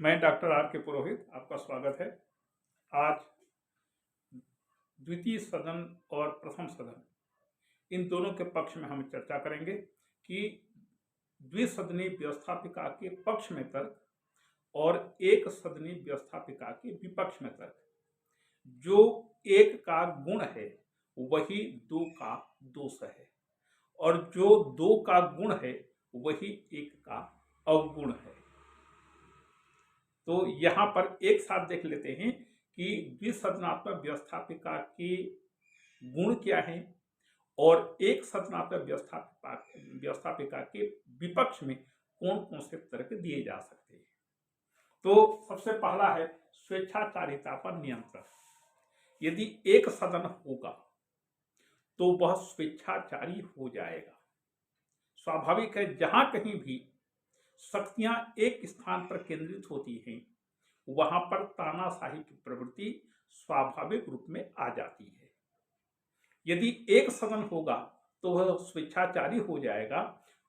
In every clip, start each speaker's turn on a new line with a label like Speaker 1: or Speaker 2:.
Speaker 1: मैं doctor R के पुरोहित, आपका स्वागत है। आज द्वितीय सदन और प्रथम सदन इन दोनों के पक्ष में हम चर्चा करेंगे कि द्विसदनीय व्यवस्थापिका के पक्ष में तर्क और एक सदनीय व्यवस्थापिका के विपक्ष में तर्क। जो एक का गुण है वही दो का दोष है, और जो दो का गुण है वही एक का अवगुण है। तो यहाँ पर एक साथ देख लेते हैं कि द्विसदनात्मक व्यवस्थापिका के गुण क्या है और एक सदनात्मक व्यवस्थापिका के विपक्ष में कौन कौन से तर्क दिए जा सकते हैं। तो सबसे पहला है स्वेच्छाचारिता पर नियंत्रण। यदि एक सदन होगा तो वह स्वेच्छाचारी हो जाएगा। स्वाभाविक है, जहां कहीं भी शक्तियां एक स्थान पर केंद्रित होती हैं वहां पर तानाशाही की प्रवृत्ति स्वाभाविक रूप में आ जाती है। यदि एक सदन होगा तो वह स्वेच्छाचारी हो जाएगा।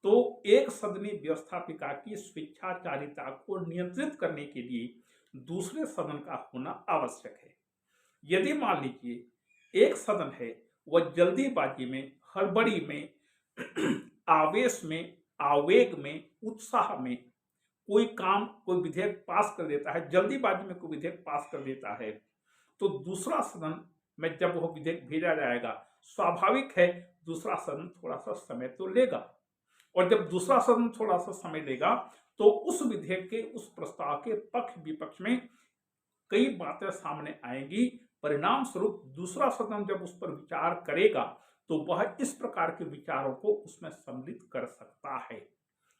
Speaker 1: तो एक सदनीय व्यवस्थापिका की स्वेच्छाचारिता को नियंत्रित करने के लिए दूसरे सदन का होना आवश्यक है। यदि मान लीजिए एक सदन है, वह जल्दीबाजी में, हड़बड़ी में, आवेश में, आवेग में, उत्साह में कोई काम, कोई विधेयक पास कर देता है, जल्दीबाजी में कोई विधेयक पास कर देता है, तो दूसरा सदन में जब वह विधेयक भेजा जाएगा, स्वाभाविक है दूसरा सदन थोड़ा सा समय तो लेगा, और जब दूसरा सदन थोड़ा सा समय लेगा तो उस विधेयक के, उस प्रस्ताव के पक्ष विपक्ष में कई बातें सामने आएंगी। परिणाम स्वरूप दूसरा सदन जब उस पर विचार करेगा तो वह इस प्रकार के विचारों को उसमें सम्मिलित कर सकता है।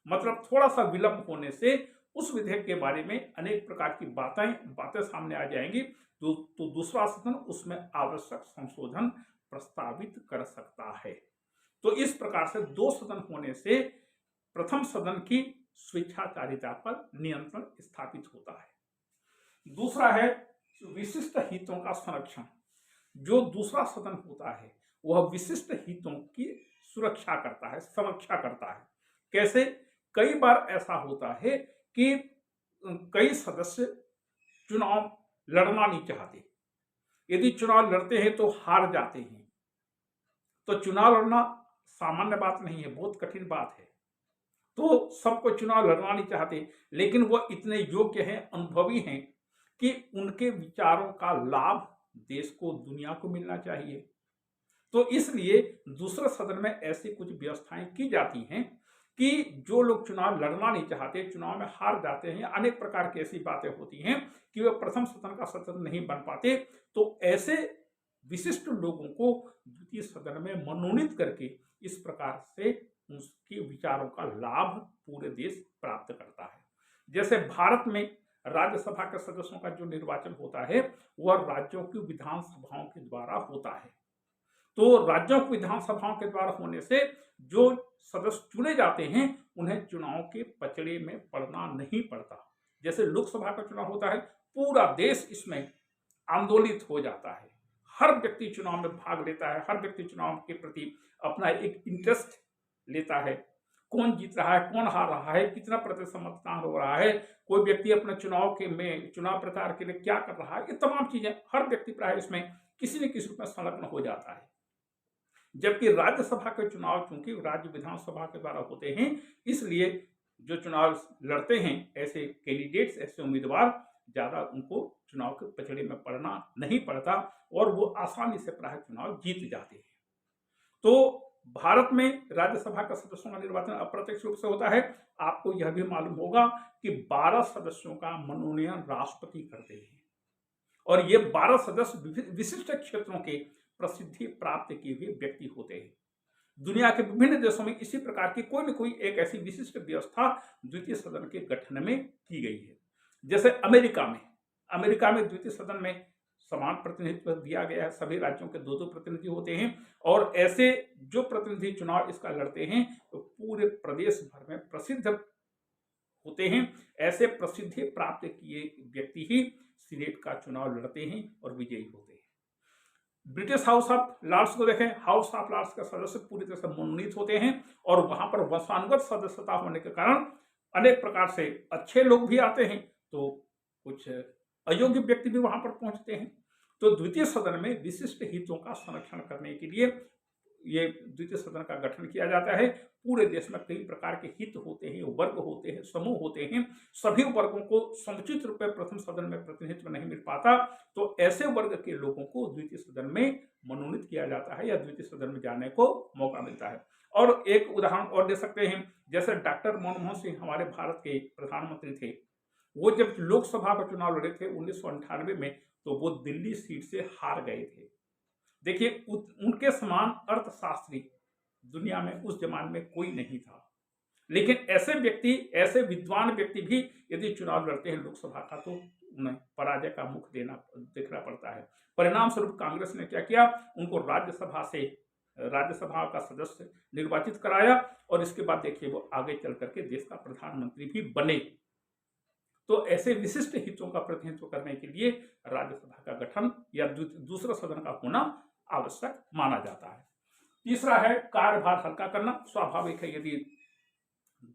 Speaker 1: मतलब थोड़ा सा विलंब होने से उस विधेयक के बारे में अनेक प्रकार की बातें सामने आ जाएंगी, तो दूसरा सदन उसमें आवश्यक संशोधन प्रस्तावित कर सकता है। तो इस प्रकार से दो सदन होने से प्रथम सदन की स्वेच्छाचारिता पर नियंत्रण स्थापित होता है। दूसरा है विशिष्ट हितों का संरक्षण। जो दूसरा सदन होता है वह विशिष्ट हितों की सुरक्षा करता है, संरक्षा करता है। कैसे? कई बार ऐसा होता है कि कई सदस्य चुनाव लड़ना नहीं चाहते। यदि चुनाव लड़ते हैं तो हार जाते हैं। तो चुनाव लड़ना सामान्य बात नहीं है, बहुत कठिन बात है। तो सबको चुनाव लड़ना नहीं चाहते, लेकिन वह इतने योग्य हैं, अनुभवी हैं कि उनके विचारों का लाभ देश को, दुनिया को मिलना चाहिए। तो इसलिए दूसरे सदन में ऐसी कुछ व्यवस्थाएं की जाती हैं कि जो लोग चुनाव लड़ना नहीं चाहते, चुनाव में हार जाते हैं, अनेक प्रकार की ऐसी बातें होती हैं कि वे प्रथम सदन का सदस्य नहीं बन पाते, तो ऐसे विशिष्ट लोगों को द्वितीय सदन में मनोनीत करके इस प्रकार से उसके विचारों का लाभ पूरे देश प्राप्त करता है। जैसे भारत में राज्यसभा के सदस्यों का जो निर्वाचन होता है वह राज्यों की विधानसभाओं के द्वारा होता है। तो राज्यों की विधानसभाओं के द्वारा होने से जो सदस्य चुने जाते हैं उन्हें चुनाव के पचड़े में पड़ना नहीं पड़ता। जैसे लोकसभा का चुनाव होता है, पूरा देश इसमें आंदोलित हो जाता है, हर व्यक्ति चुनाव में भाग लेता है, हर व्यक्ति चुनाव के प्रति अपना एक इंटरेस्ट लेता है। कौन जीत रहा है, कौन हार रहा है, कितना प्रतिशत मतदान हो रहा है, कोई व्यक्ति अपने चुनाव प्रचार के लिए क्या कर रहा है, ये तमाम चीजें हर व्यक्ति प्राय इसमें किसी न किसी रूप में संलग्न हो जाता है। जबकि राज्यसभा के चुनाव चूंकि राज्य विधानसभा के द्वारा होते हैं, इसलिए जो चुनाव लड़ते हैं ऐसे कैंडिडेट्स, ऐसे उम्मीदवार, ज्यादा उनको चुनाव के पचड़े में पड़ना नहीं पड़ता और वो आसानी से प्राय चुनाव जीत जाते हैं। तो भारत में राज्यसभा का सदस्यों का निर्वाचन अप्रत्यक्ष रूप से होता है। आपको यह भी मालूम होगा कि 12 सदस्यों का मनोनयन राष्ट्रपति करते हैं, और ये 12 सदस्य विशिष्ट क्षेत्रों के प्रसिद्धि प्राप्त किए हुए व्यक्ति होते हैं। दुनिया के विभिन्न देशों में इसी प्रकार की कोई न कोई एक ऐसी विशिष्ट व्यवस्था द्वितीय सदन के गठन में की गई है। जैसे अमेरिका में द्वितीय सदन में समान प्रतिनिधित्व दिया गया है, सभी राज्यों के 2-2 प्रतिनिधि होते हैं, और ऐसे जो प्रतिनिधि चुनाव इसका लड़ते हैं तो पूरे प्रदेश भर में प्रसिद्ध होते हैं। ऐसे प्रसिद्धि प्राप्त किए व्यक्ति ही सीनेट का चुनाव लड़ते हैं और विजयी होते हैं। ब्रिटिश हाउस ऑफ लॉर्ड्स को देखें, हाउस ऑफ लॉर्ड्स के सदस्य पूरी तरह से मनोनीत होते हैं, और वहां पर वंशानुगत सदस्यता होने के कारण अनेक प्रकार से अच्छे लोग भी आते हैं तो कुछ अयोग्य व्यक्ति भी वहां पर पहुंचते हैं। तो द्वितीय सदन में विशिष्ट हितों का संरक्षण करने के लिए ये द्वितीय सदन का गठन किया जाता है। पूरे देश में कई प्रकार के हित होते हैं, वर्ग होते हैं, समूह होते हैं। सभी वर्गों को समुचित रूप में प्रथम सदन में प्रतिनिधित्व नहीं मिल पाता, तो ऐसे वर्ग के लोगों को द्वितीय सदन में मनोनीत किया जाता है या द्वितीय सदन में जाने को मौका मिलता है। और एक उदाहरण और दे सकते हैं, जैसे डॉक्टर मनमोहन सिंह हमारे भारत के प्रधानमंत्री थे। वो जब लोकसभा का चुनाव लड़े थे 1998 में, तो वो दिल्ली सीट से हार गए थे। देखिए, उनके समान अर्थशास्त्री दुनिया में उस जमाने में कोई नहीं था। लेकिन ऐसे व्यक्ति, ऐसे विद्वान व्यक्ति भी यदि चुनाव लड़ते हैं लोकसभा का, तो उन्हें पराजय का मुख देखना पड़ता है। परिणाम स्वरूप कांग्रेस ने क्या किया, उनको राज्यसभा का सदस्य निर्वाचित कराया और इसके बाद देखिए वो आगे चल करके देश का प्रधानमंत्री भी बने। तो ऐसे विशिष्ट हितों का प्रतिनिधित्व करने के लिए राज्यसभा का गठन या दूसरा सदन का होना आवश्यक माना जाता है। तीसरा है कार्यभार हल्का करना। स्वाभाविक है, यदि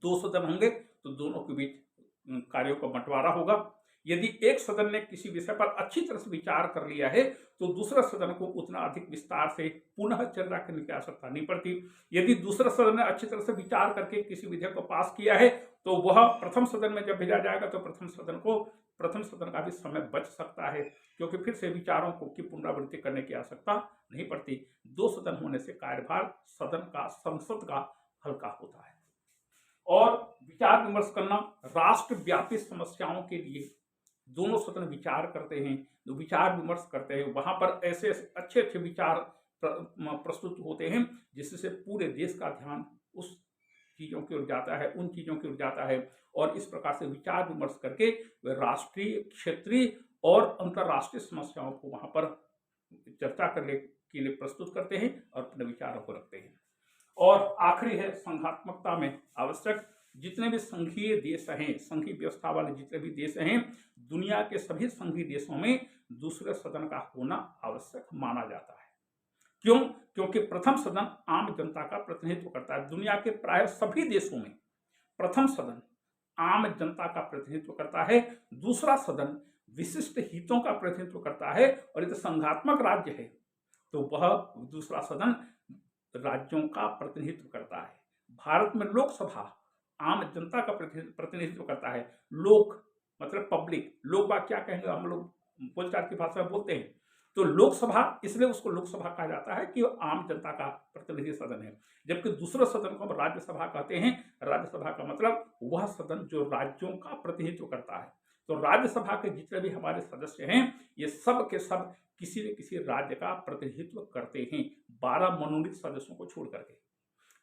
Speaker 1: दो सदन होंगे तो दोनों के बीच कार्यों का बंटवारा होगा। यदि एक सदन ने किसी विषय पर अच्छी तरह से विचार कर लिया है, तो दूसरा सदन को उतना अधिक विस्तार से पुनः चर्चा करने की आवश्यकता नहीं पड़ती। यदि दूसरा सदन ने अच्छी तरह से विचार करके किसी विधेयक को पास किया है, तो वह प्रथम सदन में जब भेजा जाएगा तो प्रथम सदन का भी समय बच सकता है, क्योंकि फिर से विचारों की पुनरावृत्ति करने की आवश्यकता नहीं पड़ती। दो सदन होने से कार्यभार संसद का हल्का होता है। और विचार विमर्श करना, राष्ट्रव्यापी समस्याओं के लिए दोनों सदन विचार करते हैं, जो विचार विमर्श करते हैं, वहां पर ऐसे अच्छे अच्छे विचार प्रस्तुत होते हैं जिससे पूरे देश का ध्यान उस चीजों की ओर जाता है, उन चीजों की ओर जाता है। और इस प्रकार से विचार विमर्श करके वे राष्ट्रीय, क्षेत्रीय और अंतर्राष्ट्रीय समस्याओं को वहां पर चर्चा करने के लिए प्रस्तुत करते हैं और अपने विचारों को रखते हैं। और आखिरी है संघात्मकता में आवश्यक। जितने भी संघीय देश हैं, संघीय व्यवस्था वाले जितने भी देश हैं, दुनिया के सभी संघीय देशों में दूसरे सदन का होना आवश्यक माना जाता है। क्यों? क्योंकि प्रथम सदन आम जनता का प्रतिनिधित्व करता है। दुनिया के प्राय सभी देशों में प्रथम सदन आम जनता का प्रतिनिधित्व करता है, दूसरा सदन विशिष्ट हितों का प्रतिनिधित्व करता है। और यदि संघात्मक राज्य है तो वह दूसरा सदन राज्यों का प्रतिनिधित्व करता है। भारत में लोकसभा आम जनता का प्रतिनिधित्व करता है। लोक मतलब पब्लिक, लोग बात क्या कहेंगे, हम लोग बोलचाल की भाषा में बोलते हैं। तो लोकसभा, इसलिए उसको लोकसभा कहा जाता है कि वो आम जनता का प्रतिनिधि सदन है। जबकि दूसरे सदन को हम राज्यसभा कहते हैं। राज्यसभा का मतलब वह सदन जो राज्यों का प्रतिनिधित्व करता है। तो राज्यसभा के जितने भी हमारे सदस्य हैं, ये सब के सब किसी न किसी राज्य का प्रतिनिधित्व करते हैं, 12 मनोनीत सदस्यों को छोड़ करके।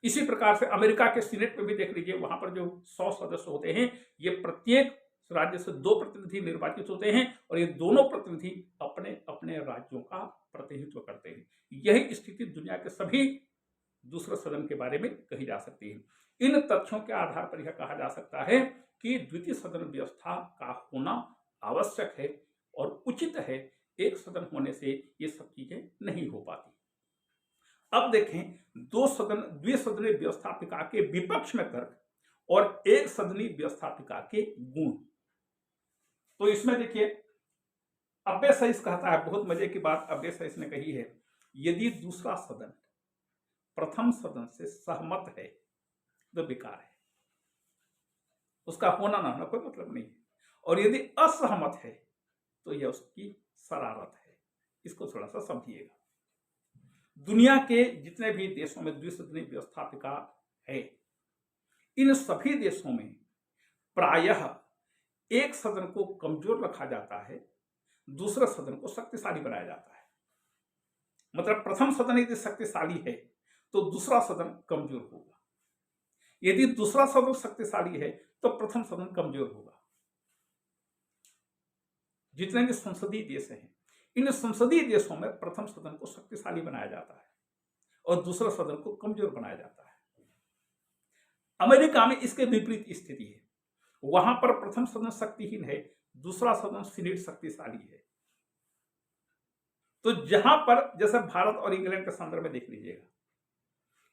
Speaker 1: इसी प्रकार से अमेरिका के सीनेट में भी देख लीजिए, वहां पर जो 100 सदस्य होते हैं, ये प्रत्येक राज्य से 2 प्रतिनिधि निर्वाचित होते हैं और ये दोनों प्रतिनिधि अपने अपने राज्यों का प्रतिनिधित्व करते हैं। यही स्थिति दुनिया के सभी दूसरे सदन के बारे में कही जा सकती है। इन तथ्यों के आधार पर यह कहा जा सकता है कि द्वितीय सदन व्यवस्था का होना आवश्यक है और उचित है। एक सदन होने से ये सब चीजें नहीं हो पाती। अब देखें द्विसदनीय व्यवस्थापिका के विपक्ष में तर्क और एक सदनीय व्यवस्थापिका के गुण। तो इसमें देखिए, अब्बे सईस कहता है, बहुत मजे की बात अब्बे सईस ने कही है, यदि दूसरा सदन प्रथम सदन से सहमत है तो बेकार है, उसका होना ना होना कोई मतलब नहीं है। और यदि असहमत है तो यह उसकी शरारत है। इसको थोड़ा सा समझिएगा। दुनिया के जितने भी देशों में द्विसदनीय व्यवस्थापिका है, इन सभी देशों में प्रायः एक सदन को कमजोर रखा जाता है, दूसरे सदन को शक्तिशाली बनाया जाता है। मतलब प्रथम सदन यदि शक्तिशाली है तो दूसरा सदन कमजोर होगा, यदि दूसरा सदन शक्तिशाली है तो प्रथम सदन कमजोर होगा। जितने भी संसदीय देश हैं, इन संसदीय देशों में प्रथम सदन को शक्तिशाली बनाया जाता है और दूसरा सदन को कमजोर बनाया जाता है। अमेरिका में इसके विपरीत स्थिति है। वहां पर प्रथम सदन शक्तिहीन है, दूसरा सदन सीनेट शक्तिशाली है। तो जहां पर, जैसे भारत और इंग्लैंड के संदर्भ में देख लीजिएगा,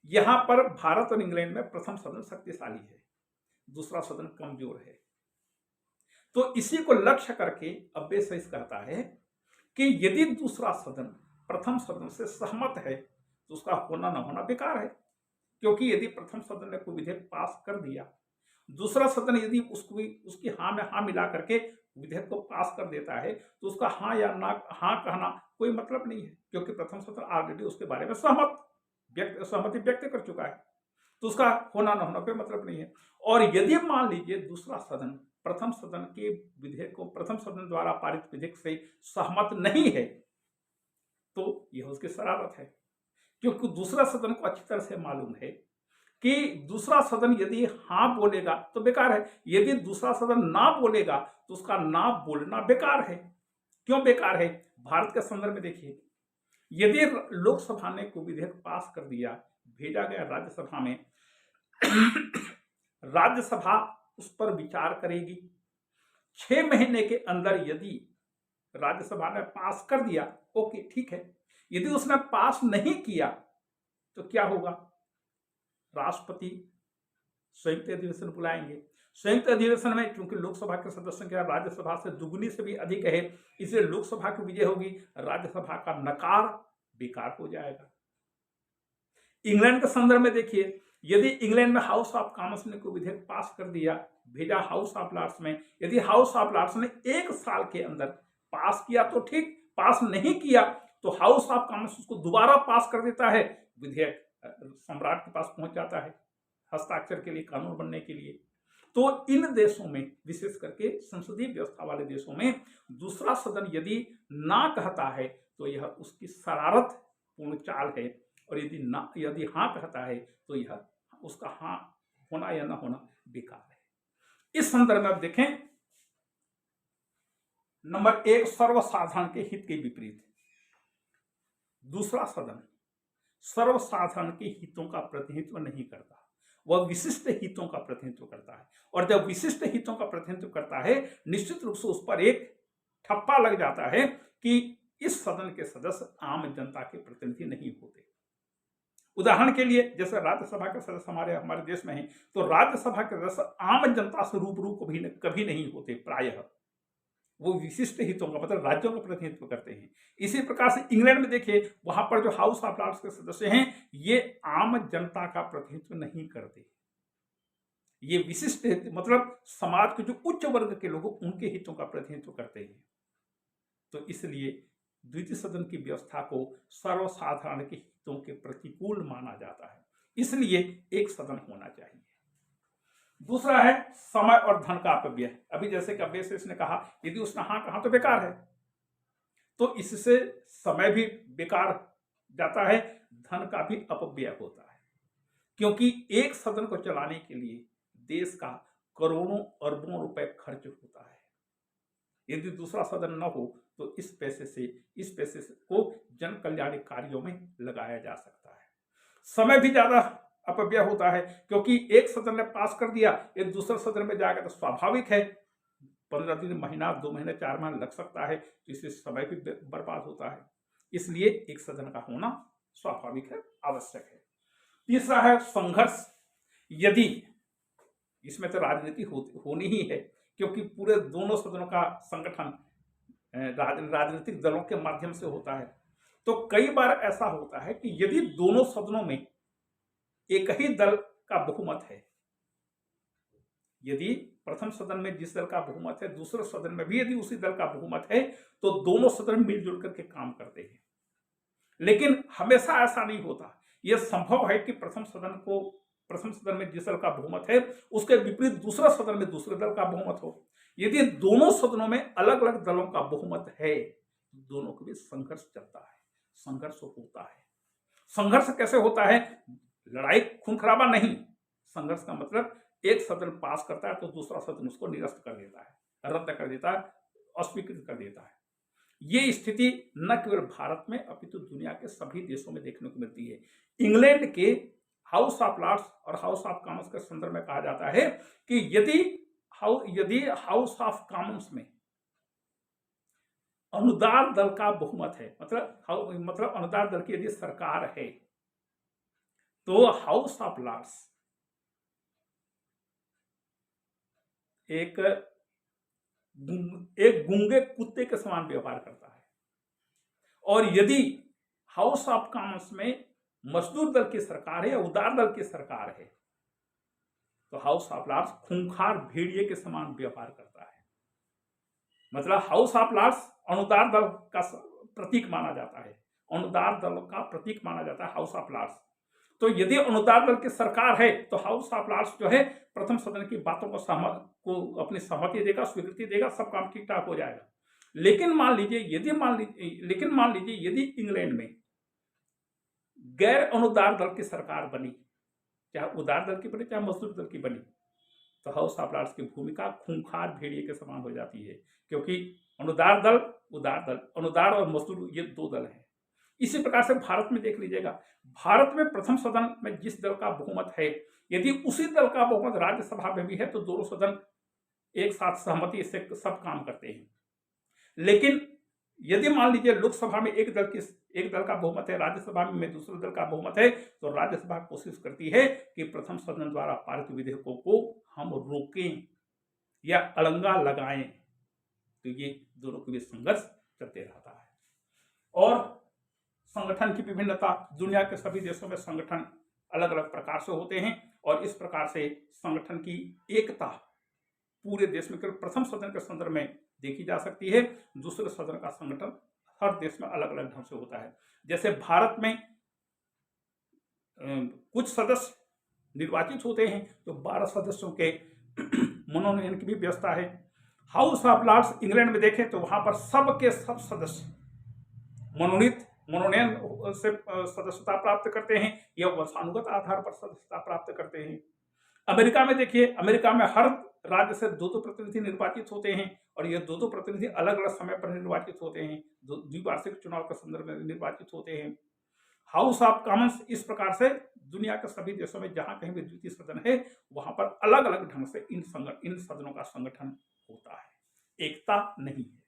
Speaker 1: यहां पर भारत और इंग्लैंड में प्रथम सदन शक्तिशाली है, दूसरा सदन कमजोर है। तो इसी को लक्ष्य करके अब्बे सैस कहता है कि यदि दूसरा सदन प्रथम सदन से सहमत है तो उसका होना न होना बेकार है, क्योंकि यदि प्रथम सदन ने कोई विधेयक पास कर दिया, दूसरा सदन यदि उसकी हाँ में हाँ मिला करके विधेयक को पास कर देता है, तो उसका हाँ या ना हाँ कहना कोई मतलब नहीं है, क्योंकि प्रथम सदन ऑलरेडी उसके बारे में सहमति व्यक्त कर चुका है, तो उसका होना न होना कोई मतलब नहीं है। और यदि मान लीजिए दूसरा सदन प्रथम सदन के विधेयक को, प्रथम सदन द्वारा पारित विधेयक से सहमत नहीं है, तो यह उसकी शरारत है, क्योंकि दूसरा सदन को अच्छी तरह से मालूम है कि दूसरा सदन यदि हाँ बोलेगा तो बेकार है, यदि दूसरा सदन ना बोलेगा तो उसका ना बोलना बेकार है। क्यों बेकार है? भारत के संदर्भ में देखिए, यदि लोकसभा ने कोई विधेयक पास कर दिया, भेजा गया राज्यसभा में, राज्यसभा उस पर विचार करेगी, 6 महीने के अंदर यदि राज्यसभा ने पास कर दिया, ओके ठीक है। यदि उसने पास नहीं किया तो क्या होगा? राष्ट्रपति संयुक्त अधिवेशन बुलाएंगे। संयुक्त अधिवेशन में चूंकि लोकसभा के सदस्य संख्या राज्यसभा से दुगुनी से भी अधिक है, इसलिए लोकसभा की विजय होगी, राज्यसभा का नकार बेकार हो जाएगा। इंग्लैंड के संदर्भ में देखिए, यदि इंग्लैंड में हाउस ऑफ कॉमन्स ने कोई विधेयक पास कर दिया, भेजा हाउस ऑफ लॉर्ड्स में, यदि हाउस ऑफ लॉर्ड्स ने 1 साल के अंदर पास किया तो ठीक, पास नहीं किया तो हाउस ऑफ कॉमन्स उसको दोबारा पास कर देता है, विधेयक सम्राट के पास पहुंच जाता है हस्ताक्षर के लिए, कानून बनने के लिए। तो इन देशों में, विशेष करके संसदीय व्यवस्था वाले देशों में, दूसरा सदन यदि ना कहता है तो यह उसकी शरारत पूर्ण चाल है, और यदि हाँ कहता है तो यह उसका हाँ होना या ना होना बेकार है। इस संदर्भ में आप देखें, नंबर 1, सर्वसाधारण के हित के विपरीत दूसरा सदन सर्वसाधारण के हितों का प्रतिनिधित्व नहीं करता, वह विशिष्ट हितों का प्रतिनिधित्व करता है। और जब विशिष्ट हितों का प्रतिनिधित्व करता है, निश्चित रूप से उस पर एक ठप्पा लग जाता है कि इस सदन के सदस्य आम जनता के प्रतिनिधि नहीं होते। उदाहरण के लिए, जैसे राज्यसभा के सदस्य हमारे देश में हैं, तो राज्यसभा के सदस्य आम जनता से रूबरू कभी नहीं होते, प्रायः वो विशिष्ट हितों का मतलब राज्यों का प्रतिनिधित्व करते हैं। इसी प्रकार से इंग्लैंड में देखिए, वहां पर जो हाउस ऑफ लॉर्ड्स के सदस्य हैं, ये आम जनता का प्रतिनिधित्व नहीं करते, ये विशिष्ट हित मतलब समाज के जो उच्च वर्ग के लोग उनके हितों का प्रतिनिधित्व करते हैं। तो इसलिए द्वितीय सदन की व्यवस्था को सर्वसाधारण के हितों के प्रतिकूल माना जाता है, इसलिए एक सदन होना चाहिए। दूसरा है समय और धन का अपव्यय। अभी जैसे कि अब्बे सैस ने कहा, यदि उसने हाँ कहा तो बेकार है, तो इससे समय भी बेकार जाता है, धन का भी अपव्यय होता है, क्योंकि एक सदन को चलाने के लिए देश का करोड़ों अरबों रुपए खर्च होता है। यदि दूसरा सदन न हो तो इस पैसे को जन कल्याण कार्यों में लगाया जा सकता है। समय भी ज्यादा अपव्यय होता है, क्योंकि एक सदन ने पास कर दिया, एक दूसरे सदन में जाएगा तो स्वाभाविक है 15 दिन, महीना, 2 महीने, 4 महीने लग सकता है, तो इससे समय भी बर्बाद होता है। इसलिए एक सदन का होना स्वाभाविक है, आवश्यक है। तीसरा है संघर्ष। यदि इसमें तो राजनीति होनी ही है, क्योंकि पूरे दोनों सदनों का संगठन राजनीतिक दलों के माध्यम से होता है, तो कई बार ऐसा होता है कि यदि दोनों सदनों में एक ही दल का बहुमत है, यदि प्रथम सदन में जिस दल का बहुमत है, दूसरे सदन में भी यदि उसी दल का बहुमत है, तो दोनों सदन मिलजुल करके काम करते हैं। लेकिन हमेशा ऐसा नहीं होता। यह संभव है कि प्रथम सदन में जिस दल का बहुमत है, उसके विपरीत दूसरा सदन में दूसरे दल का बहुमत हो। यदि दोनों सदनों में अलग अलग दलों का बहुमत है, दोनों के बीच संघर्ष चलता है, संघर्ष होता है। संघर्ष कैसे होता है? लड़ाई खून खराबा नहीं। संघर्ष का मतलब एक सदन पास करता है तो दूसरा सदन उसको निरस्त कर देता है, रद्द कर देता है, अस्वीकृत कर देता है। ये स्थिति न केवल भारत में अपितु दुनिया के सभी देशों में देखने को मिलती है। इंग्लैंड के हाउस ऑफ लॉर्ड्स और हाउस ऑफ कॉमन्स के संदर्भ में कहा जाता है कि यदि हाउस ऑफ कॉमन्स में अनुदान दल का बहुमत है, मतलब अनुदान दल की यदि सरकार है, तो हाउस ऑफ लॉर्ड्स एक एक गूंगे कुत्ते के समान व्यवहार करता है। और यदि हाउस ऑफ कॉमन्स में मजदूर दल की सरकार है या उदार दल की सरकार है, तो हाउस ऑफ लॉर्ड्स खूंखार भेड़िए के समान व्यवहार करता है। मतलब हाउस ऑफ लॉर्ड्स अनुदार दल का प्रतीक माना जाता है, अनुदार दल का प्रतीक माना जाता है हाउस ऑफ लॉर्ड्स। तो यदि अनुदार दल की सरकार है तो हाउस ऑफ लॉर्ड्स जो है प्रथम सदन की बातों को अपनी सहमति देगा, स्वीकृति देगा, सब काम ठीक ठाक हो जाएगा। लेकिन मान लीजिए यदि इंग्लैंड में गैर अनुदार दल की सरकार बनी, चाहे उदार दल की बनी चाहे मजदूर दल की बनी, तो हाउस ऑफ लॉर्ड्स की भूमिका खूंखार भेड़िए के समान हो जाती है, क्योंकि अनुदार दल, उदार दल, अनुदार और मजदूर ये दो दल हैं। इसी प्रकार से भारत में देख लीजिएगा, भारत में प्रथम सदन में जिस दल का बहुमत है, यदि उसी दल का बहुमत राज्यसभा में भी है तो दोनों सदन एक साथ सहमति से सब काम करते हैं। लेकिन यदि मान लीजिए लोकसभा में एक दल का बहुमत है, राज्यसभा में दूसरे दल का बहुमत है, तो राज्यसभा कोशिश करती है कि प्रथम सदन द्वारा पारित विधेयकों को हम रोकें या अलंगा लगाएं। तो ये दोनों के बीच संघर्ष चलते रहता है। और संगठन की विभिन्नता, दुनिया के सभी देशों में संगठन अलग अलग प्रकार से होते हैं और इस प्रकार से संगठन की एकता पूरे देश में केवल प्रथम सदन के संदर्भ में देखी जा सकती है। दूसरे सदन का संगठन हर देश में अलग अलग ढंग से होता है। जैसे भारत में कुछ सदस्य निर्वाचित होते हैं तो 12 सदस्यों के मनोनयन की भी व्यवस्था है। हाउस ऑफ लॉर्ड्स इंग्लैंड में देखें तो वहां पर सबके सब सदस्य मनोनयन से सदस्यता प्राप्त करते हैं या वंशानुगत आधार पर सदस्यता प्राप्त करते हैं। अमेरिका में देखिए, अमेरिका में हर राज्य से 2 प्रतिनिधि निर्वाचित होते हैं और ये 2 प्रतिनिधि अलग अलग समय पर निर्वाचित होते हैं, द्विवार्षिक चुनाव के संदर्भ में निर्वाचित होते हैं। हाउस ऑफ कॉमन्स इस प्रकार से दुनिया के सभी देशों में जहां कहीं भी द्वितीय सदन है वहां पर अलग अलग ढंग से इन सदनों का संगठन होता है, एकता नहीं है।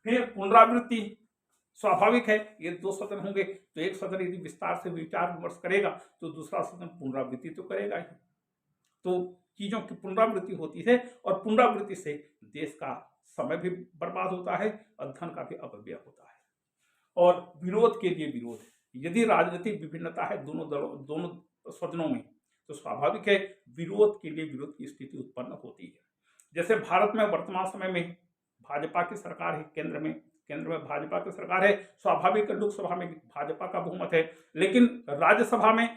Speaker 1: फिर पुनरावृत्ति स्वाभाविक है, ये 2 सदन होंगे तो एक सदन यदि विस्तार से विचार विमर्श करेगा तो दूसरा सदन पुनरावृत्ति तो करेगा ही। तो चीजों की पुनरावृत्ति होती है और पुनरावृत्ति से देश का समय भी बर्बाद होता है और धन का भी अपव्यय होता है। और विरोध के लिए विरोध, यदि राजनीतिक विभिन्नता है दोनों सदनों में तो स्वाभाविक है विरोध के लिए विरोध की स्थिति उत्पन्न होती है। जैसे भारत में वर्तमान समय में भाजपा की सरकार है, केंद्र में भाजपा की सरकार है, स्वाभाविक लोकसभा में भाजपा का बहुमत है, लेकिन राज्यसभा में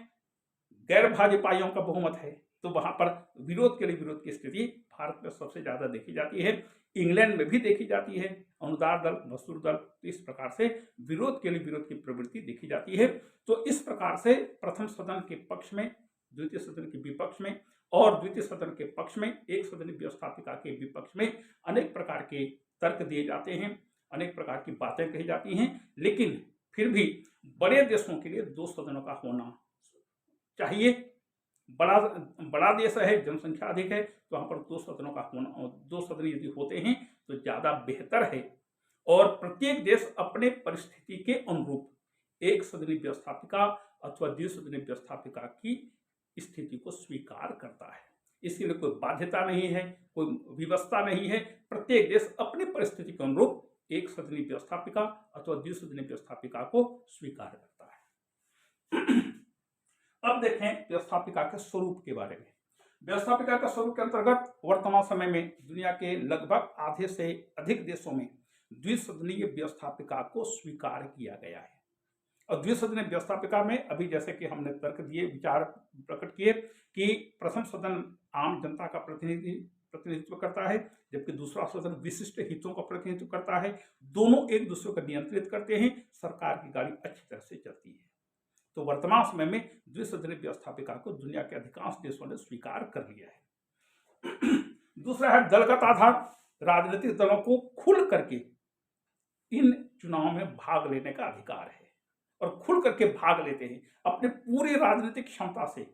Speaker 1: गैर भाजपाइयों का बहुमत है, तो वहां पर विरोध के लिए विरोध की स्थिति भारत में सबसे ज्यादा देखी जाती है। इंग्लैंड में भी देखी जाती है, अनुदार दल, मजदूर दल, तो इस प्रकार से विरोध के लिए विरोध की प्रवृत्ति देखी जाती है। तो इस प्रकार से प्रथम सदन के पक्ष में, द्वितीय सदन के विपक्ष में और द्वितीय सदन के पक्ष में, एक सदन व्यवस्थापिका के विपक्ष में अनेक प्रकार के तर्क दिए जाते हैं, अनेक प्रकार की बातें कही जाती हैं। लेकिन फिर भी बड़े देशों के लिए 2 सदनों का होना चाहिए। बड़ा देश है, जनसंख्या अधिक है, तो वहां पर 2 सदनों का होना, 2 सदन यदि होते हैं तो ज्यादा बेहतर है। और प्रत्येक देश अपने परिस्थिति के अनुरूप एक सदनी व्यवस्थापिका अथवा द्विसदनी व्यवस्थापिका की स्थिति को स्वीकार करता है। इसके लिए कोई बाध्यता नहीं है, कोई व्यवस्था नहीं है। प्रत्येक देश अपनी परिस्थिति के अनुरूप एक सदनी व्यवस्थापिका अथवा द्विसदनी व्यवस्थापिका को स्वीकार करता है। अब देखें व्यवस्थापिका के स्वरूप के बारे में। व्यवस्थापिका का स्वरूप के अंतर्गत वर्तमान समय में दुनिया के लगभग आधे से अधिक देशों में द्विसदनीय व्यवस्थापिका को स्वीकार किया गया है। और द्विसदनीय व्यवस्थापिका में अभी जैसे कि हमने तर्क दिए, विचार प्रकट किए कि प्रथम सदन आम जनता का प्रतिनिधित्व करता है, जबकि दूसरा सदन विशिष्ट हितों का प्रतिनिधित्व करता है। दोनों एक दूसरे को नियंत्रित करते हैं, सरकार की गाड़ी अच्छी तरह से चलती है। तो वर्तमान समय में द्विसदनीय व्यवस्थापिका को दुनिया के अधिकांश देशों ने स्वीकार कर लिया है। दूसरा है दलगत आधार। राजनीतिक दलों को खुल करके इन चुनावों में भाग लेने का अधिकार है और खुल करके भाग लेते हैं, अपने पूरी राजनीतिक क्षमता से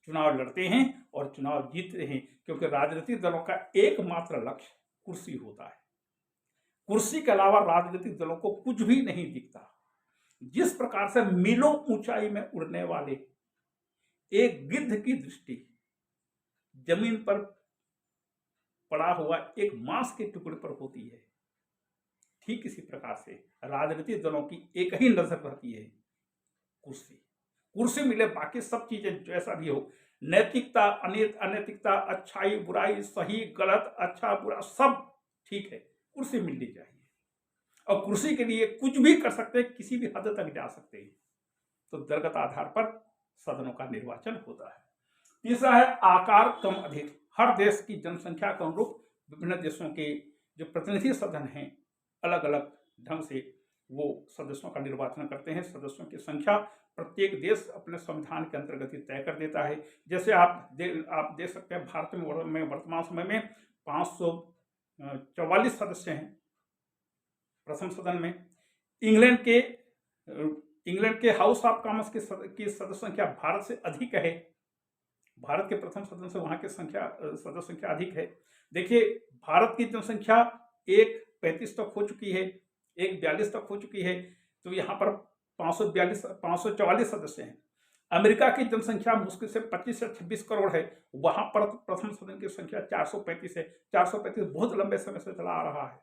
Speaker 1: चुनाव लड़ते हैं और चुनाव जीतते हैं, क्योंकि राजनीतिक दलों का एकमात्र लक्ष्य कुर्सी होता है। कुर्सी के अलावा राजनीतिक दलों को कुछ भी नहीं दिखता। जिस प्रकार से मीलों ऊंचाई में उड़ने वाले एक गिद्ध की दृष्टि जमीन पर पड़ा हुआ एक मांस के टुकड़े पर होती है, ठीक इसी प्रकार से राजनीतिक दलों की एक ही नजर रहती है, कुर्सी। कुर्सी मिले, बाकी सब चीजें जैसा भी हो, नैतिकता, अनैतिकता, अच्छाई बुराई, सही गलत, अच्छा बुरा, सब ठीक है, कुर्सी मिलनी चाहिए। और कुर्सी के लिए कुछ भी कर सकते हैं, किसी भी हद तक जा सकते हैं। तो दलगत आधार पर सदनों का निर्वाचन होता है। तीसरा है आकार कम अधिक। हर देश की जनसंख्या के अनुरूप विभिन्न देशों के जो प्रतिनिधि सदन हैं, अलग अलग ढंग से वो सदस्यों का निर्वाचन करते हैं। सदस्यों की संख्या प्रत्येक देश अपने संविधान के अंतर्गत ही तय कर देता है। जैसे आप देख सकते हैं, भारत में वर्तमान समय में 544 सदस्य हैं प्रथम सदन में। इंग्लैंड के हाउस ऑफ कॉमन्स की सदस्य संख्या भारत से अधिक है। भारत के प्रथम सदन से वहां की सदस्य संख्या अधिक है। देखिए, भारत की जनसंख्या 1.35 तक हो चुकी है, 1.42 तक हो चुकी है, तो यहाँ पर 544 सदस्य हैं। अमेरिका की जनसंख्या मुश्किल से 25 से 26 करोड़ है, वहां पर प्रथम सदन की संख्या 435 है। 435 बहुत लंबे समय से चला आ रहा है।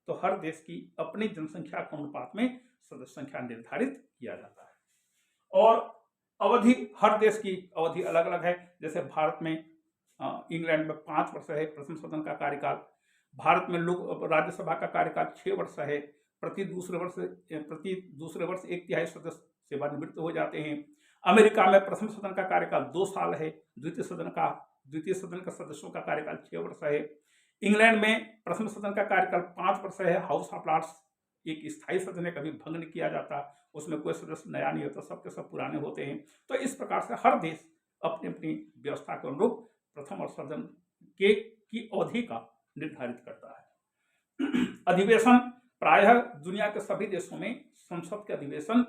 Speaker 1: तो हर देश की अपनी जनसंख्या के अनुपात में सदस्य संख्या निर्धारित किया जाता है। और अवधि, हर देश की अवधि अलग अलग है। जैसे भारत में इंग्लैंड में 5 वर्ष है प्रथम सदन का कार्यकाल। भारत में लोग राज्यसभा का कार्यकाल 6 वर्ष है। प्रति दूसरे वर्ष 1/3 सदस्य सेवानिवृत्त हो जाते हैं। अमेरिका में प्रथम सदन का कार्यकाल 2 साल है। द्वितीय सदन का सदस्यों का कार्यकाल 6 वर्ष है। इंग्लैंड में प्रथम सदन का कार्यकाल 5 वर्ष है। हाउस ऑफ लॉर्ड्स एक स्थायी सदन है, कभी भंग नहीं किया जाता, उसमें कोई सदस्य नया नहीं होता, सबके सब पुराने होते हैं। तो इस प्रकार से हर देश अपनी अपनी व्यवस्था के अनुरूप प्रथम और सदन की अवधि का निर्धारित करता है। अधिवेशन, प्रायः दुनिया के सभी देशों में संसद के अधिवेशन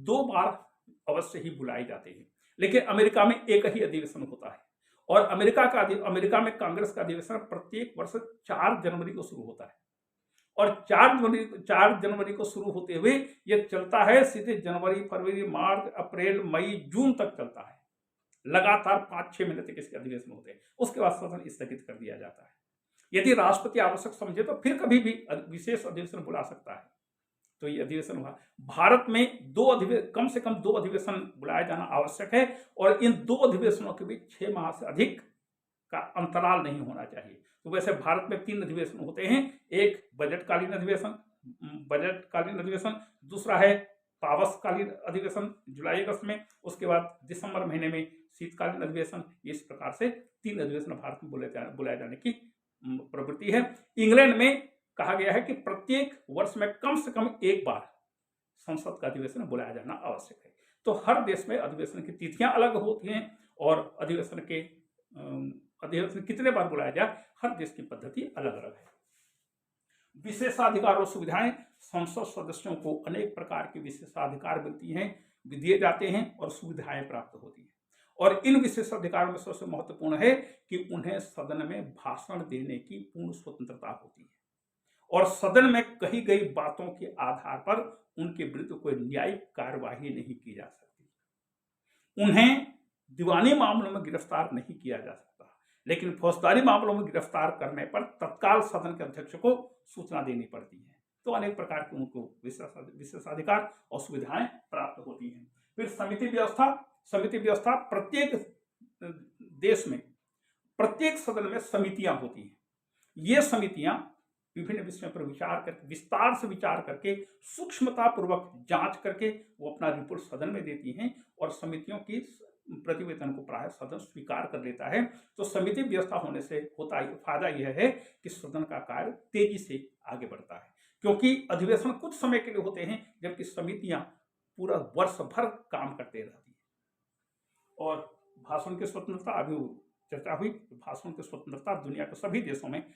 Speaker 1: 2 बार अवश्य ही बुलाए जाते हैं, लेकिन अमेरिका में एक ही अधिवेशन होता है। और अमेरिका में कांग्रेस का अधिवेशन प्रत्येक वर्ष 4 जनवरी को शुरू होता है, और 4 जनवरी को शुरू होते हुए यह चलता है सीधे जनवरी, फरवरी, मार्च, अप्रैल, मई, जून तक चलता है। लगातार 5-6 महीने तक इसके अधिवेशन होते हैं। उसके बाद सदन स्थगित कर दिया जाता है। यदि राष्ट्रपति आवश्यक समझे तो फिर कभी भी विशेष अधिवेशन बुला सकता है। तो ये अधिवेशन हुआ। भारत में कम से कम 2 अधिवेशन बुलाया जाना आवश्यक है, और इन 2 अधिवेशनों के बीच 6 माह से अधिक का अंतराल नहीं होना चाहिए। तो वैसे भारत में 3 अधिवेशन होते हैं। एक बजटकालीन अधिवेशन, दूसरा है पावसकालीन अधिवेशन जुलाई अगस्त में, उसके बाद दिसंबर महीने में शीतकालीन अधिवेशन। इस प्रकार से 3 अधिवेशन भारत में बुलाए जाने की प्रवृत्ति है। इंग्लैंड में कहा गया है कि प्रत्येक वर्ष में कम से कम एक बार संसद का अधिवेशन बुलाया जाना आवश्यक है। तो हर देश में अधिवेशन की तिथियां अलग होती हैं, और अधिवेशन कितने बार बुलाया जाए, हर देश की पद्धति अलग अलग है। विशेषाधिकार और सुविधाएं, संसद सदस्यों को अनेक प्रकार के विशेषाधिकार मिलती हैं, दिए जाते हैं और सुविधाएं प्राप्त होती हैं। और इन विशेषाधिकारों में सबसे महत्वपूर्ण है कि उन्हें सदन में भाषण देने की पूर्ण स्वतंत्रता होती है, और सदन में कही गई बातों के आधार पर उनके विरुद्ध कोई न्यायिक कार्यवाही नहीं की जा सकती। उन्हें दीवानी मामलों में गिरफ्तार नहीं किया जा सकता, लेकिन फौजदारी मामलों में गिरफ्तार करने पर तत्काल सदन के अध्यक्ष को सूचना देनी पड़ती है। तो अनेक प्रकार के उनको विशेषाधिकार और सुविधाएं प्राप्त होती हैं। फिर समिति व्यवस्था, प्रत्येक देश में प्रत्येक सदन में समितियां होती हैं। ये समितियां विभिन्न विषयों पर विस्तार से विचार करके, सूक्ष्मता पूर्वक जांच करके वो अपना रिपोर्ट सदन में देती हैं, और समितियों की प्रतिवेदन को प्राय सदन स्वीकार कर लेता है। तो समिति व्यवस्था होने से फायदा यह है कि सदन का कार्य तेजी से आगे बढ़ता है, क्योंकि अधिवेशन कुछ समय के लिए होते हैं, जबकि समितियां पूरा वर्ष भर काम करते रहती हैं। और भाषण की स्वतंत्रता, अभी चर्चा हुई, भाषण की स्वतंत्रता दुनिया के सभी देशों में,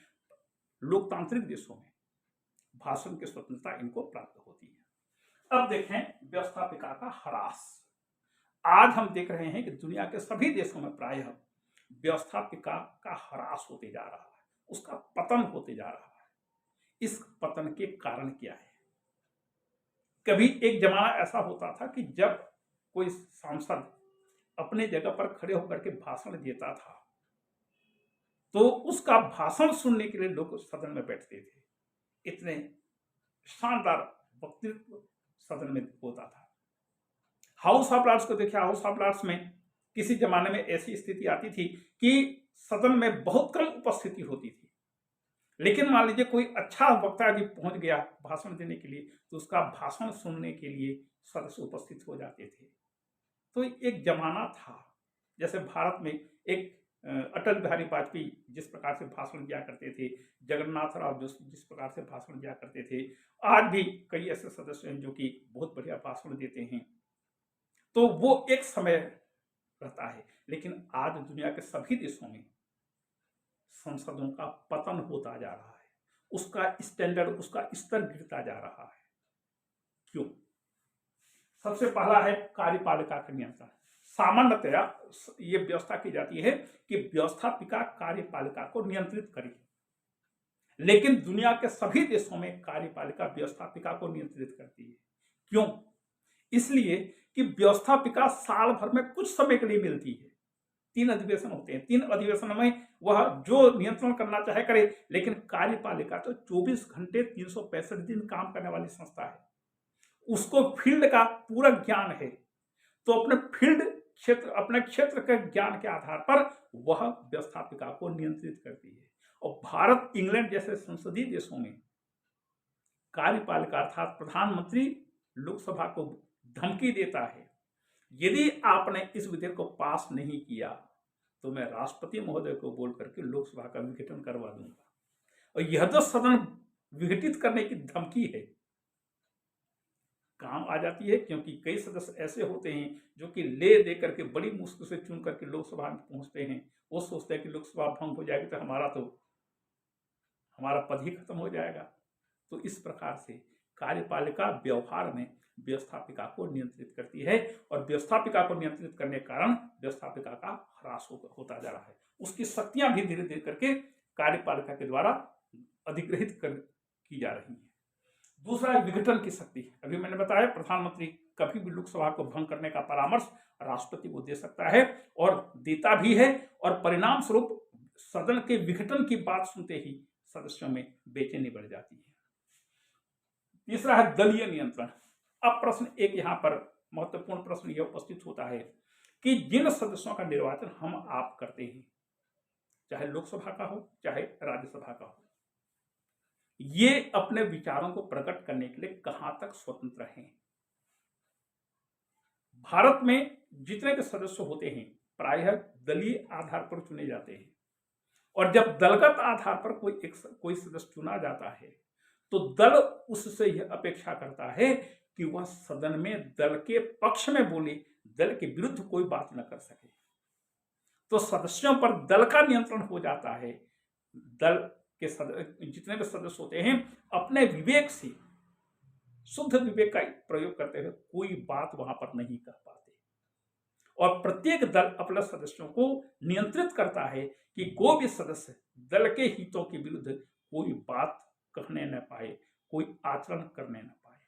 Speaker 1: लोकतांत्रिक देशों में भाषण की स्वतंत्रता इनको प्राप्त होती है। अब देखें व्यवस्थापिका का ह्रास। आज हम देख रहे हैं कि दुनिया के सभी देशों में प्रायः व्यवस्थापिका का ह्रास होते जा रहा है, उसका पतन होते जा रहा है। इस पतन के कारण क्या है? कभी एक जमाना ऐसा होता था कि जब कोई सांसद अपने जगह पर खड़े होकर के भाषण देता था, तो उसका भाषण सुनने के लिए लोग सदन में बैठते थे। इतने शानदार वक्तृत्व सदन में होता था। हाउस ऑफ लॉर्ड्स को देखिए, हाउस ऑफ लॉर्ड्स में किसी जमाने में ऐसी स्थिति आती थी कि सदन में बहुत कम उपस्थिति होती थी, लेकिन मान लीजिए कोई अच्छा वक्ता यदि पहुंच गया भाषण देने के लिए, तो उसका भाषण सुनने के लिए सदस्य उपस्थित हो जाते थे। तो एक जमाना था, जैसे भारत में एक अटल बिहारी वाजपेयी जिस प्रकार से भाषण दिया करते थे, जगन्नाथ राव जिस प्रकार से भाषण दिया करते थे, आज भी कई ऐसे सदस्य हैं जो कि बहुत बढ़िया भाषण देते हैं। तो वो एक समय रहता है, लेकिन आज दुनिया के सभी देशों में संसदों का पतन होता जा रहा है, उसका स्टैंडर्ड, उसका स्तर गिरता जा रहा है। क्यों? सबसे पहला है कार्यपालिका का नियंत्रण। सामान्यतया ये व्यवस्था की जाती है कि व्यवस्थापिका कार्यपालिका को नियंत्रित करे, लेकिन दुनिया के सभी देशों में कार्यपालिका व्यवस्थापिका को नियंत्रित करती है। क्यों? इसलिए कि व्यवस्थापिका साल भर में कुछ समय के लिए मिलती है। 3 अधिवेशन होते हैं, 3 अधिवेशन में वह जो नियंत्रण करना चाहे करे, लेकिन कार्यपालिका तो 24 घंटे 365 दिन काम करने वाली संस्था है। उसको फील्ड का पूरा ज्ञान है, तो अपने फील्ड क्षेत्र, अपने क्षेत्र के ज्ञान के आधार पर वह व्यवस्थापिका को नियंत्रित करती है। और भारत, इंग्लैंड जैसे संसदीय देशों में कार्यपालिका अर्थात प्रधानमंत्री लोकसभा को धमकी देता है, यदि आपने इस विधेयक को पास नहीं किया तो मैं राष्ट्रपति महोदय को बोल करके लोकसभा का विघटन करवा दूंगा। और यह तो सदन विघटित करने की धमकी है, काम आ जाती है, क्योंकि कई सदस्य ऐसे होते हैं जो कि ले दे करके बड़ी मुश्किल से चुन करके लोकसभा में पहुंचते हैं। वो सोचते हैं कि लोकसभा भंग हो जाएगी तो हमारा पद ही खत्म हो जाएगा। तो इस प्रकार से कार्यपालिका व्यवहार में व्यवस्थापिका को नियंत्रित करती है, और व्यवस्थापिका को नियंत्रित करने के कारण व्यवस्थापिका का ह्रास होता जा रहा है। उसकी शक्तियां भी धीरे धीरे करके कार्यपालिका के द्वारा अधिग्रहित की जा रही हैं। दूसरा है विघटन की शक्ति। अभी मैंने बताया प्रधानमंत्री कभी भी लोकसभा को भंग करने का परामर्श राष्ट्रपति को दे सकता है और देता भी है, और परिणाम स्वरूप सदन के विघटन की बात सुनते ही सदस्यों में बेचैनी बढ़ जाती है। तीसरा है दलीय नियंत्रण। अब प्रश्न एक यहां पर महत्वपूर्ण प्रश्न यह उपस्थित होता है कि जिन सदस्यों का निर्वाचन हम आप करते हैं, चाहे लोकसभा का हो चाहे राज्यसभा का हो, ये अपने विचारों को प्रकट करने के लिए कहां तक स्वतंत्र हैं। भारत में जितने भी सदस्य होते हैं प्रायः दलीय आधार पर चुने जाते हैं, और जब दलगत आधार पर कोई सदस्य चुना जाता है तो दल उससे यह अपेक्षा करता है कि वह सदन में दल के पक्ष में बोले, दल के विरुद्ध कोई बात न कर सके। तो सदस्यों पर दल का नियंत्रण हो जाता है। दल के जितने भी सदस्य होते हैं अपने विवेक से, शुद्ध विवेक का प्रयोग करते हुए कोई बात वहां पर नहीं कह पाते, और प्रत्येक दल अपने सदस्यों को नियंत्रित करता है कि कोई भी सदस्य दल के हितों के विरुद्ध कोई बात कहने न पाए, कोई आचरण करने न पाए।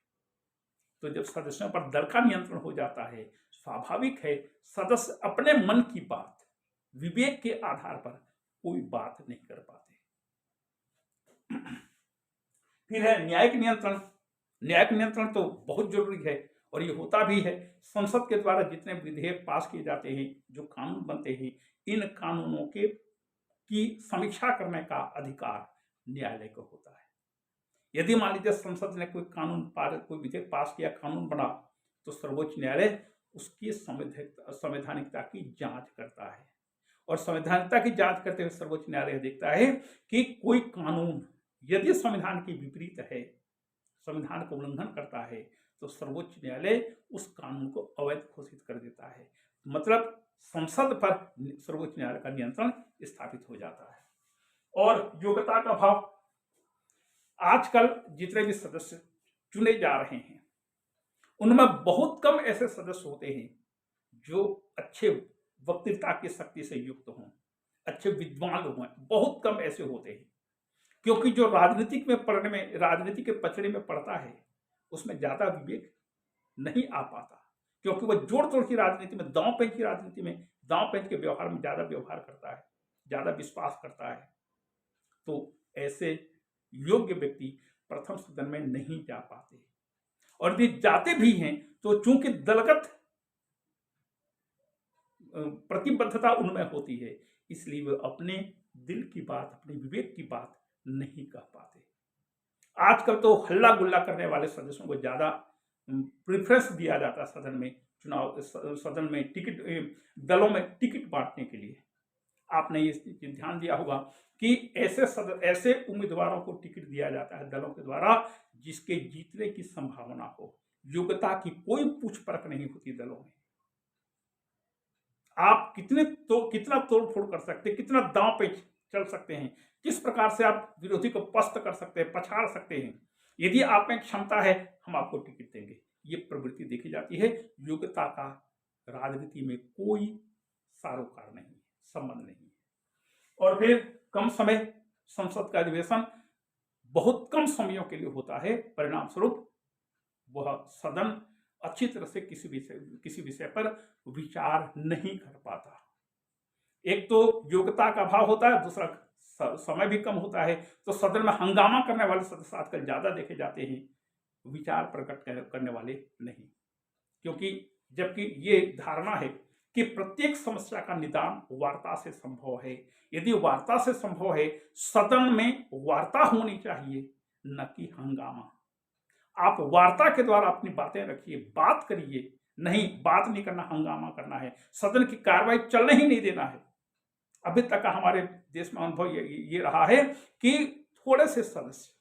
Speaker 1: तो जब सदस्यों पर दल का नियंत्रण हो जाता है, स्वाभाविक है सदस्य अपने मन की बात विवेक के आधार पर कोई बात नहीं कर पाते। फिर है न्यायिक नियंत्रण। न्यायिक नियंत्रण तो बहुत जरूरी है, और ये होता भी है। संसद के द्वारा जितने विधेयक पास किए जाते हैं, जो कानून बनते हैं, इन कानूनों की समीक्षा करने का अधिकार न्यायालय को होता है। यदि मान लीजिए संसद ने कोई विधेयक पास किया, कानून बना, तो सर्वोच्च न्यायालय उसकी संवैधानिकता की जांच करता है, और संवैधानिकता की जांच करते हुए सर्वोच्च न्यायालय देखता है कि कोई कानून यदि संविधान के विपरीत है, संविधान का उल्लंघन करता है, तो सर्वोच्च न्यायालय उस कानून को अवैध घोषित कर देता है। मतलब संसद पर सर्वोच्च न्यायालय का नियंत्रण स्थापित हो जाता है। और योग्यता का अभाव। आजकल जितने भी सदस्य चुने जा रहे हैं उनमें बहुत कम ऐसे सदस्य होते हैं जो अच्छे वक्तृता की शक्ति से युक्त हों, अच्छे विद्वान हों। बहुत कम ऐसे होते हैं, क्योंकि जो राजनीति के पचड़े में पड़ता है उसमें ज्यादा विवेक नहीं आ पाता, क्योंकि वह जोड़ तोड़ की राजनीति में, दांव पेंच की राजनीति में, दांव पेंच के व्यवहार में ज्यादा व्यवहार करता है। ज्यादा विश्वास करता है, तो ऐसे योग्य व्यक्ति प्रथम सदन में नहीं जा पाते, और यदि जाते भी हैं तो चूंकि दलगत प्रतिबद्धता उनमें होती है, इसलिए वे अपने दिल की बात, अपने विवेक की बात नहीं कह पाते। आजकल तो हल्ला गुल्ला करने वाले सदस्यों को ज्यादा प्रेफरेंस दिया जाता है सदन में, सदन में टिकट, दलों में टिकट बांटने के लिए। आपने ये ध्यान दिया होगा कि ऐसे उम्मीदवारों को टिकट दिया जाता है दलों के द्वारा जिसके जीतने की संभावना हो। योग्यता की कोई पूछ परख नहीं होती दलों में। आप कितना तोड़ फोड़ कर सकते हैं, कितना दांव पे चल सकते हैं, किस प्रकार से आप विरोधी को पस्त कर सकते हैं, पछाड़ सकते हैं। यदि आप में क्षमता है, हम आपको टिकट देंगे, ये प्रवृत्ति देखी जाती है। योग्यता का राजनीति में कोई सारोकार नहीं, संबंध नहीं। और फिर कम समय, संसद का अधिवेशन बहुत कम समयों के लिए होता है, परिणाम स्वरूप वह सदन अच्छी तरह से किसी विषय पर विचार नहीं कर पाता। एक तो योग्यता का अभाव होता है, दूसरा समय भी कम होता है, तो सदन में हंगामा करने वाले सदस्य आजकल ज्यादा देखे जाते हैं, विचार प्रकट करने वाले नहीं। क्योंकि जबकि ये धारणा है कि प्रत्येक समस्या का निदान वार्ता से संभव है। यदि वार्ता से संभव है, सदन में वार्ता होनी चाहिए, न कि हंगामा। आप वार्ता के द्वारा अपनी बातें रखिए, बात करिए, नहीं बात नहीं करना, हंगामा करना है, सदन की कार्रवाई चलने ही नहीं देना है। अभी तक का हमारे देश में अनुभव ये रहा है कि थोड़े से सदस्य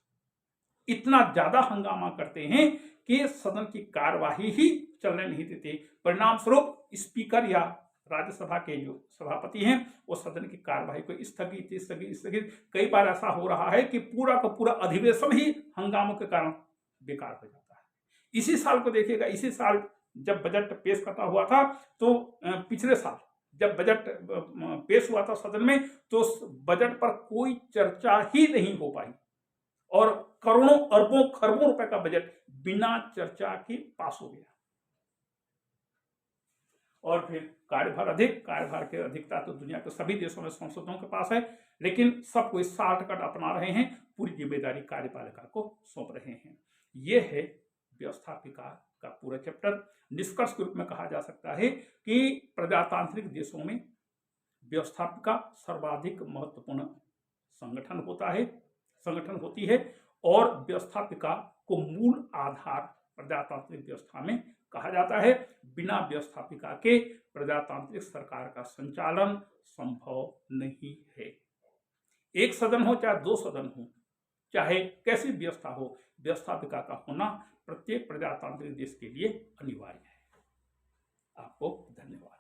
Speaker 1: इतना ज्यादा हंगामा करते हैं कि सदन की कार्यवाही ही चलने नहीं देते। परिणाम स्वरूप स्पीकर या राज्यसभा के जो सभापति हैं वो सदन की कार्यवाही को स्थगित, कई बार ऐसा हो रहा है कि पूरा का पूरा अधिवेशन ही हंगामों के कारण बेकार हो जाता है। इसी साल को देखिएगा, इसी साल जब बजट पेश करना हुआ था, तो पिछले साल जब बजट पेश हुआ था सदन में, तो बजट पर कोई चर्चा ही नहीं हो पाई और करोड़ों अरबों खरबों रुपए का बजट बिना चर्चा के पास हो गया। और फिर कार्यभार की अधिकता तो दुनिया के सभी देशों में संसदों के पास है, लेकिन सब कोई शॉर्टकट अपना रहे हैं, पूरी जिम्मेदारी कार्यपालिका को सौंप रहे हैं। यह है व्यवस्थापिका का पूरा चैप्टर। निष्कर्ष के रूप में कहा जा सकता है कि प्रजातांत्रिक देशों में व्यवस्थापिका सर्वाधिक महत्वपूर्ण संगठन होती है, और व्यवस्थापिका को मूल आधार प्रजातांत्रिक व्यवस्था में कहा जाता है। बिना व्यवस्थापिका के प्रजातांत्रिक सरकार का संचालन संभव नहीं है। एक सदन हो चाहे दो सदन हो, चाहे कैसी व्यवस्था हो, व्यवस्थापिका का होना प्रत्येक प्रजातांत्रिक देश के लिए अनिवार्य है। आपको धन्यवाद।